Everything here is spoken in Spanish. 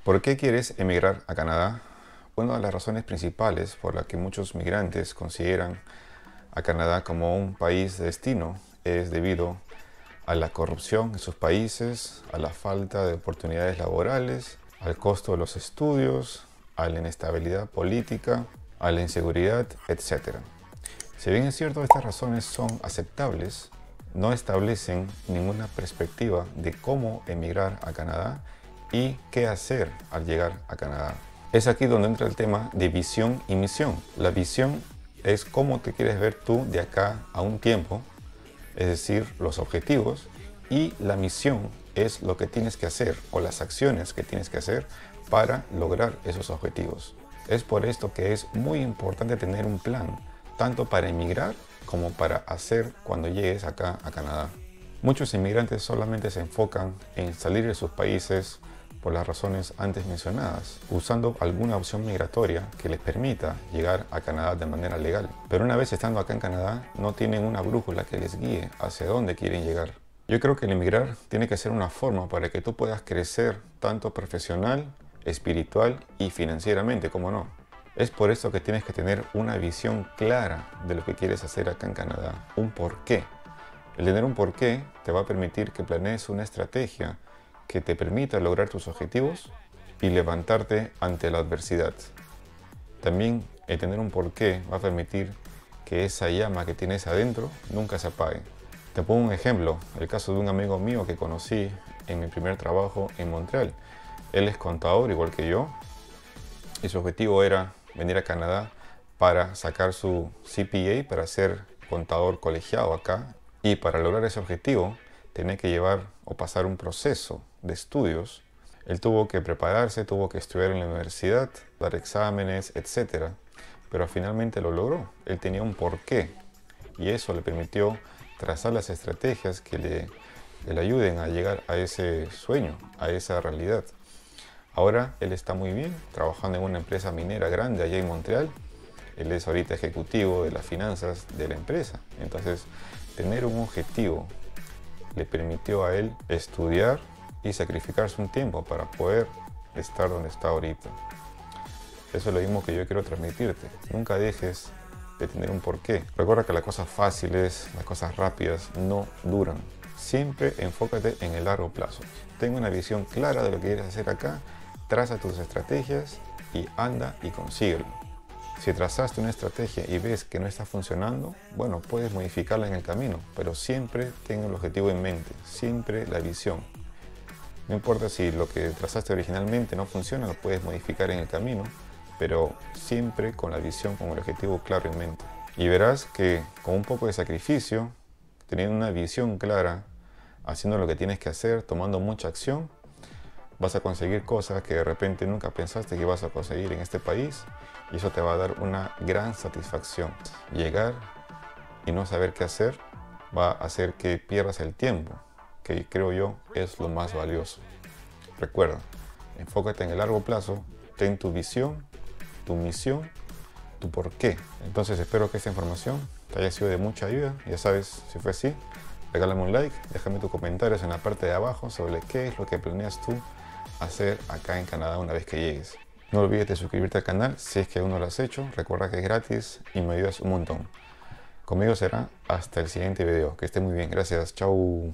¿Por qué quieres emigrar a Canadá? Una de las razones principales por la que muchos migrantes consideran a Canadá como un país de destino es debido a la corrupción en sus países, a la falta de oportunidades laborales, al costo de los estudios, a la inestabilidad política, a la inseguridad, etc. Si bien es cierto, estas razones son aceptables, no establecen ninguna perspectiva de cómo emigrar a Canadá y qué hacer al llegar a Canadá. Es aquí donde entra el tema de visión y misión. La visión es cómo te quieres ver tú de acá a un tiempo, es decir, los objetivos, y la misión es lo que tienes que hacer o las acciones que tienes que hacer para lograr esos objetivos. Es por esto que es muy importante tener un plan, tanto para emigrar como para hacer cuando llegues acá a Canadá. Muchos inmigrantes solamente se enfocan en salir de sus países por las razones antes mencionadas, usando alguna opción migratoria que les permita llegar a Canadá de manera legal. Pero una vez estando acá en Canadá, no tienen una brújula que les guíe hacia dónde quieren llegar. Yo creo que el emigrar tiene que ser una forma para que tú puedas crecer tanto profesional, espiritual y financieramente, como no. Es por eso que tienes que tener una visión clara de lo que quieres hacer acá en Canadá, un porqué. El tener un porqué te va a permitir que planees una estrategia que te permita lograr tus objetivos y levantarte ante la adversidad. También el tener un porqué va a permitir que esa llama que tienes adentro nunca se apague. Te pongo un ejemplo, el caso de un amigo mío que conocí en mi primer trabajo en Montreal. Él es contador igual que yo y su objetivo era venir a Canadá para sacar su CPA, para ser contador colegiado acá. Y para lograr ese objetivo tenía que llevar o pasar un proceso de estudios. Él tuvo que prepararse, tuvo que estudiar en la universidad, dar exámenes, etc. Pero finalmente lo logró. Él tenía un porqué y eso le permitió trazar las estrategias que le ayuden a llegar a ese sueño, a esa realidad. Ahora él está muy bien, trabajando en una empresa minera grande allá en Montreal. Él es ahorita ejecutivo de las finanzas de la empresa. Entonces, tener un objetivo le permitió a él estudiar y sacrificarse un tiempo para poder estar donde está ahorita. Eso es lo mismo que yo quiero transmitirte. Nunca dejes de tener un porqué. Recuerda que las cosas fáciles, las cosas rápidas no duran. Siempre enfócate en el largo plazo. Ten una visión clara de lo que quieres hacer acá, traza tus estrategias y anda y consíguelo. Si trazaste una estrategia y ves que no está funcionando, bueno, puedes modificarla en el camino, pero siempre ten el objetivo en mente, siempre la visión. No importa si lo que trazaste originalmente no funciona, lo puedes modificar en el camino, pero siempre con la visión, con el objetivo claro en mente. Y verás que con un poco de sacrificio, teniendo una visión clara, haciendo lo que tienes que hacer, tomando mucha acción, vas a conseguir cosas que de repente nunca pensaste que ibas a conseguir en este país y eso te va a dar una gran satisfacción. Llegar y no saber qué hacer va a hacer que pierdas el tiempo, que creo yo es lo más valioso. Recuerda, enfócate en el largo plazo, ten tu visión, tu misión, tu porqué. Entonces espero que esta información te haya sido de mucha ayuda. Ya sabes, si fue así, regálame un like, déjame tus comentarios en la parte de abajo sobre qué es lo que planeas tú hacer acá en Canadá una vez que llegues. No olvides de suscribirte al canal si es que aún no lo has hecho. Recuerda que es gratis y me ayudas un montón. Conmigo será hasta el siguiente video. Que esté muy bien. Gracias. Chao.